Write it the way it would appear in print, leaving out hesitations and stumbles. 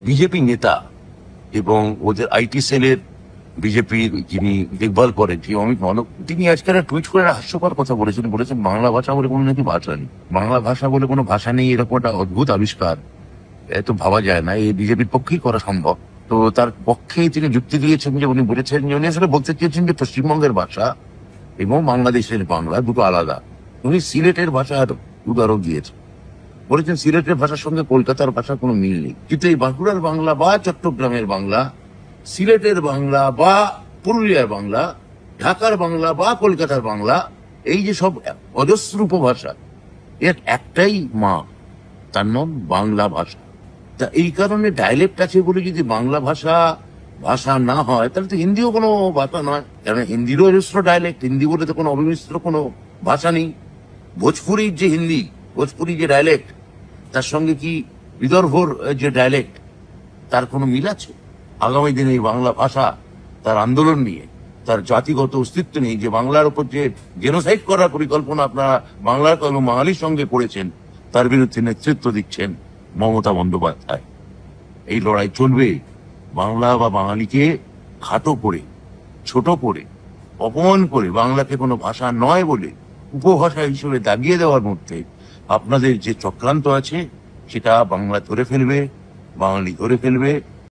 BJP নেতা এবং ওদের আইটি সেলের বিজেপির যিনি দেখভাল করেন যে অমিত মানব, তিনি আজকে একটা টুইট করে হাস্যকর কথা বলেছেন। বাংলা ভাষা বলে কোনো নাকি ভাষা নেই, বাংলা ভাষা বলে কোনো ভাষা নেই, এরকম একটা অদ্ভুত আবিষ্কার এত ভাবা যায় না, এই বিজেপির পক্ষেই করা সম্ভব। তো তার পক্ষেই তিনি যুক্তি দিয়েছেন যে উনি বলেছেন যে উনি আসলে বলতে চেয়েছেন যে পশ্চিমবঙ্গের ভাষা এবং বাংলাদেশের বাংলা দুটো আলাদা। উনি সিলেটের ভাষার উদাহরণ দিয়েছেন, বলেছেন সিলেটের ভাষার সঙ্গে কলকাতার ভাষার কোনো মিল নেই, কিন্তু এই বাঁকুড়ার বাংলা বা চট্টগ্রামের বাংলা, সিলেটের বাংলা বা পুরুলিয়ার বাংলা, ঢাকার বাংলা বা কলকাতার বাংলা, এই যে সব অজস্র উপভাষা, এর একটাই মা, তার নাম বাংলা ভাষা। তা এই কারণে ডায়ালেক্ট আছে বলে যদি বাংলা ভাষা ভাষা না হয়, তাহলে তো হিন্দিও কোনো ভাষা নয়, কারণ হিন্দিরও অজস্র ডায়ালেক্ট, হিন্দি বলে তো কোনো অবিমিশ্র কোনো ভাষা নেই। ভোজপুরির যে হিন্দি, ভোজপুরি যে ডায়ালেক্ট, তার সঙ্গে কি বিদর্ভর যে ডায়ালেক্ট, তার কোনো মিল আছে? আগামী দিনে এই বাংলা ভাষা তার আন্দোলন নিয়ে, তার জাতিগত অস্তিত্ব নিয়ে, যে বাংলার উপর যে জেনোসাইড করার পরিকল্পনা আপনারা বাংলার এবং বাঙালির সঙ্গে করেছেন, তার বিরুদ্ধে নেতৃত্ব দিচ্ছেন মমতা বন্দ্যোপাধ্যায়। এই লড়াই চলবে। বাংলা বা বাঙালিকে খাটো করে, ছোট করে, অপমান করে, বাংলাকে কোনো ভাষা নয় বলে উপভাষা হিসেবে দাগিয়ে দেওয়ার মধ্যে আপনাদের যে চক্রান্ত আছে, সেটা বাংলা ধরে ফেলবে, বাঙালি ধরে ফেলবে,